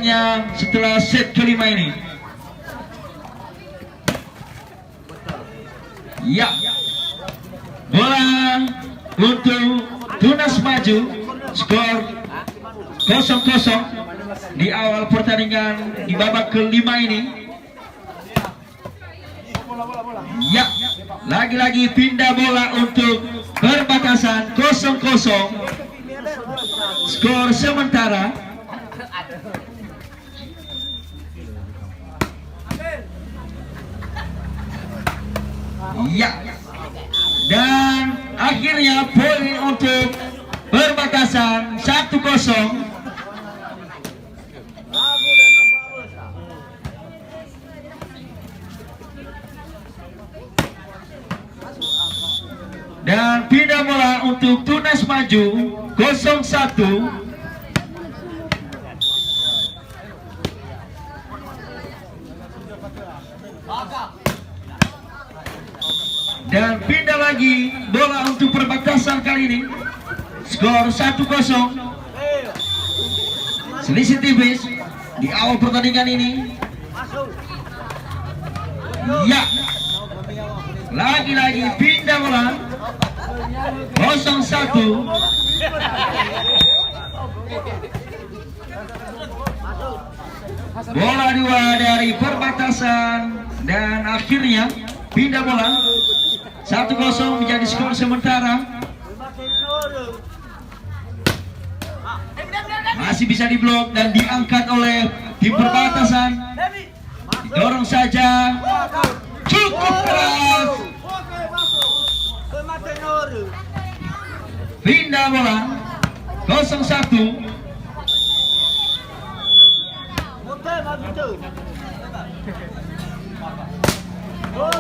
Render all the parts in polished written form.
poinnya setelah set kelima ini. Ya, bola untuk Tunas Maju, skor 0-0 di awal pertandingan di babak kelima ini. Ya, lagi-lagi pindah bola untuk perbatasan 0-0, skor sementara. Ya, dan akhirnya poin untuk perbatasan 1-0. Dan pindah bola untuk Tunas Maju 0-1. Dan pindah lagi bola untuk perbatasan kali ini, skor 1-0. Selisih tipis di awal pertandingan ini. Ya, lagi-lagi pindah bola 0-1. Bola dua dari perbatasan dan akhirnya pindah bola 1-0 menjadi skor sementara. Masih bisa diblok dan diangkat oleh tim perbatasan. Didorong saja, cukup keras. Pindah bola 0-1.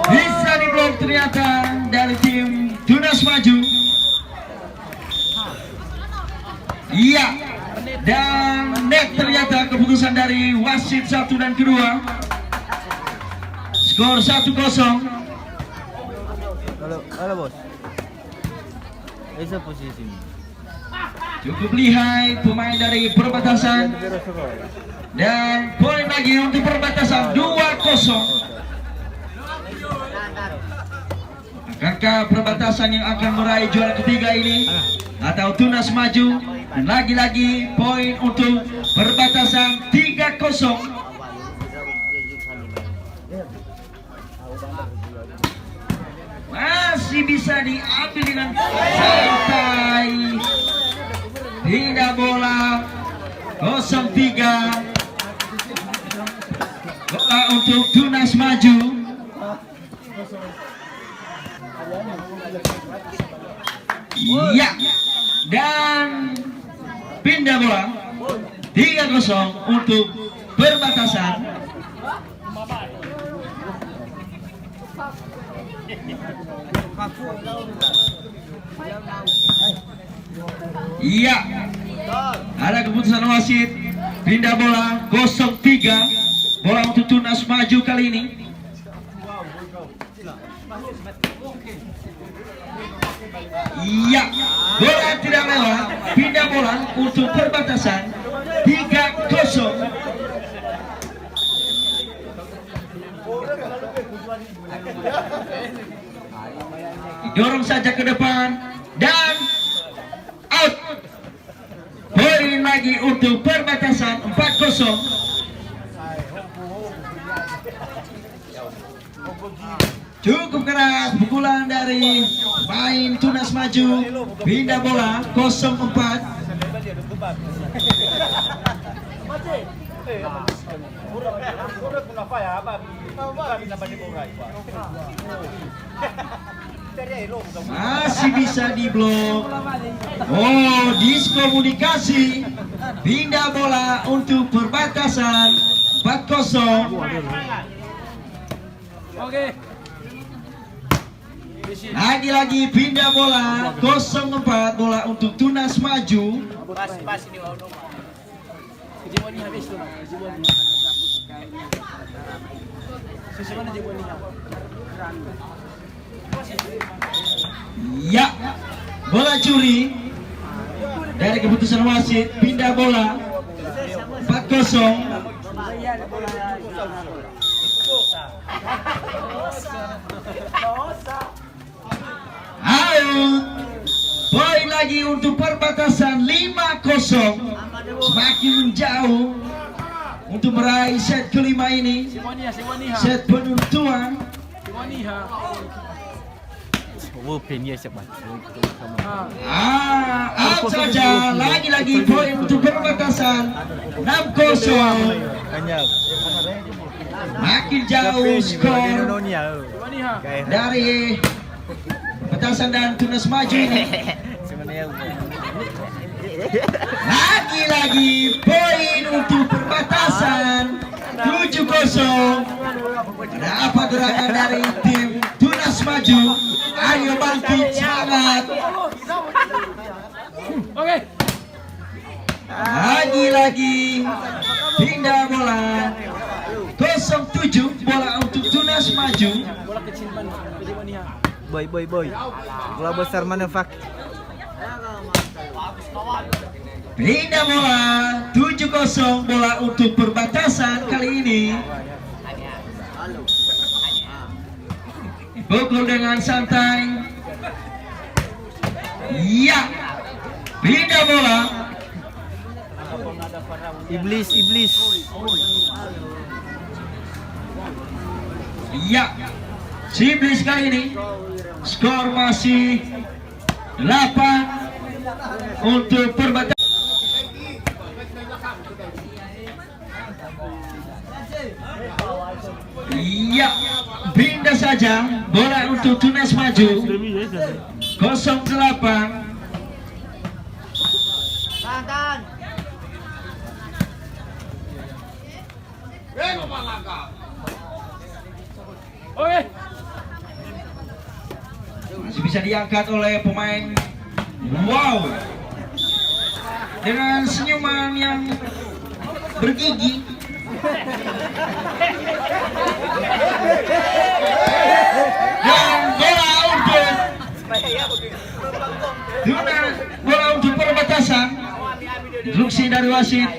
Bisa diblok ternyata dari tim Tunas Maju. Iya, dan net ternyata keputusan dari wasit 1 dan kedua. Skor 1-0. Halo bos. Esa posisi. Cukup lihai pemain dari perbatasan. Dan poin lagi untuk perbatasan 2-0. Kakak perbatasan yang akan meraih juara ketiga ini atau Tunas Maju. Dan lagi-lagi poin untuk perbatasan 3-0. Masih bisa diambil dengan santai. Pindah bola 0-3. Bola untuk Tunas Maju. Ya, dan pindah bola 3-0 untuk perbatasan. Iya, ada keputusan wasit. Pindah bola 0-3. Bola untuk Tunas Maju kali ini. Iya, bola tidak lewat. Pindah bola untuk perbatasan 3-0. Dorong saja ke depan dan out. Poin lagi untuk perbatasan 4-0. Cukup keras pukulan dari main Tunas Maju. Pindah bola 0-4. Masih bisa diblok. Oh, diskomunikasi. Pindah bola untuk perbatasan 4-0. Oke. Lagi-lagi pindah bola 0-4. Bola untuk Tunas Maju. Pas ini habis tuh. Ya, bola curi dari keputusan wasit. Pindah bola 4-0. kosong. Out. Poin lagi untuk perbatasan 5-0. Semakin menjauh untuk meraih set kelima ini. Set penentuan. Out saja. Lagi-lagi poin untuk perbatasan 6-0. Makin jauh skor dari perbatasan dan Tunas Maju ini. Lagi-lagi poin untuk perbatasan 7-0. Ada apa gerangan dari tim Tunas Maju? Ayo bangkit, semangat. Lagi-lagi pindah bola 07, bola untuk Tunas Maju. Boy. Bola besar manufaktur. Pindah bola 7-0, bola untuk perbatasan kali ini. Pukul dengan santai. Ya, pindah bola. Iblis. Ya, si Iblis kali ini. Skor masih 8 untuk perbatasan. Iya, pindah saja bola untuk Tunas Maju 08. Masih bisa diangkat oleh pemain. Wow, dengan senyuman yang bergigi. Dan bola untuk perbatasan. Instruksi dari wasit.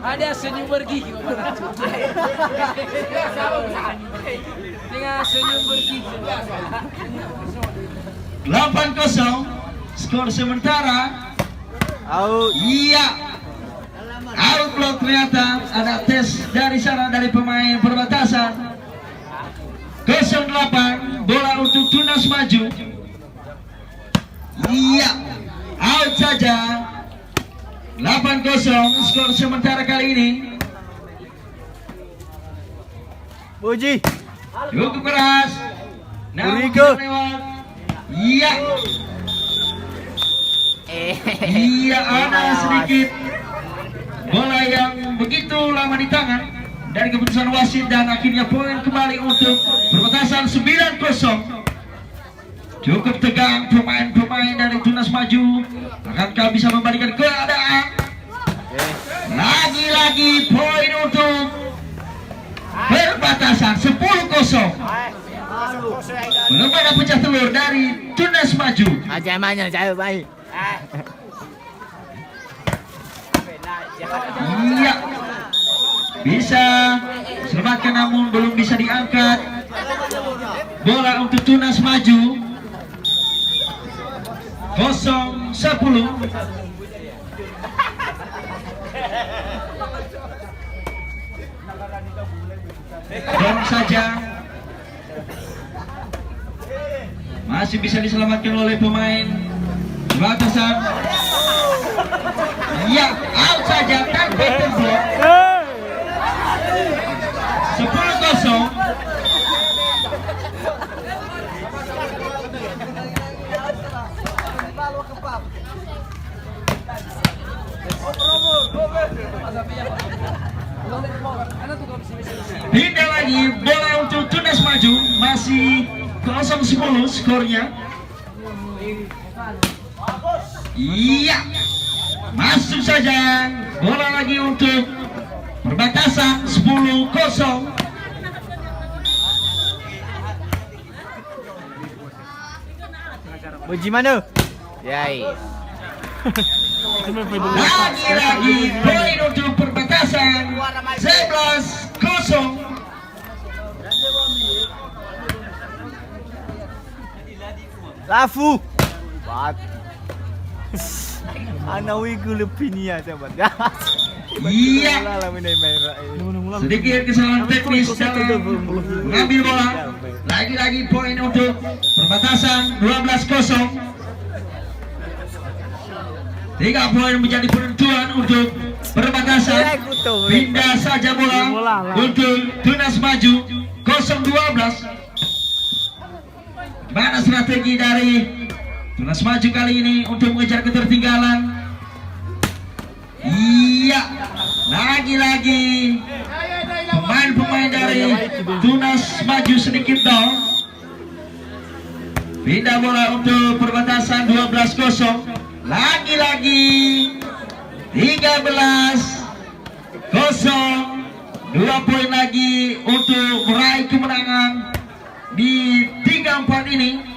Ada senyum bergigi. Dengan senyum bergigi. 8-0 skor sementara. Out. Iya, out block ternyata. Ada tes dari sana dari pemain perbatasan. 08, bola untuk Tunas Maju. Iya, out saja. 8-0 skor sementara kali ini. Puji. Cukup keras. Namun Urigo. tidak lewat. Iya. Iya, ada sedikit bola yang begitu lama di tangan dari keputusan wasit, dan akhirnya poin kembali untuk perbatasan 9-0. Cukup tegang pemain-pemain dari Tunas Maju. Akankah bisa membalikan keadaan? Lagi-lagi poin untuk perbatasan 10-0. Belum ada pecah telur dari Tunas Maju. Macam mana saya baik? Iya, bisa selamatkan namun belum bisa diangkat. Bola untuk Tunas Maju 0-10. Dorong saja. Masih bisa diselamatkan oleh pemain batasan. Ya, out saja tanpa terblok. 10-0. Pindah lagi bola untuk Tunas Maju, masih 0-10 skornya. Iya, masuk saja bola lagi untuk perbatasan 10-0. Puji mana? Yai. Lagi-lagi poin untuk perbatasan 11-0. Lafu. Bat. Anawi gulupinia sahabat. Iya. Sedikit kesalahan teknis dalam mengambil bola. Lagi-lagi poin untuk perbatasan 12-0. 3 poin menjadi penentuan untuk perbatasan. Pindah saja bola untuk Tunas Maju 0-12. Mana strategi dari Tunas Maju kali ini untuk mengejar ketertinggalan? Iya, lagi-lagi pemain-pemain dari Tunas Maju sedikit down. Pindah bola untuk perbatasan 12-0. Lagi-lagi 13-0. 2 poin lagi untuk meraih kemenangan di 3-4 ini.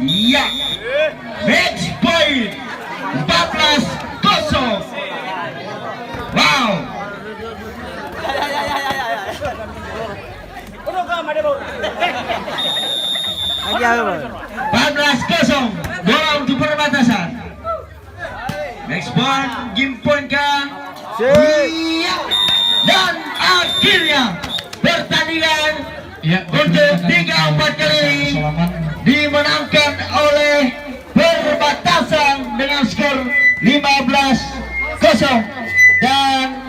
Iya, match point 14-0. Wow. Lagi apa? 14-0. Bola untuk perbatasan. Next point, game point kah? Iya. Dan akhirnya pertandingan untuk 3-4 kali ini dimenangkan oleh perbatasan dengan skor 15-0 dan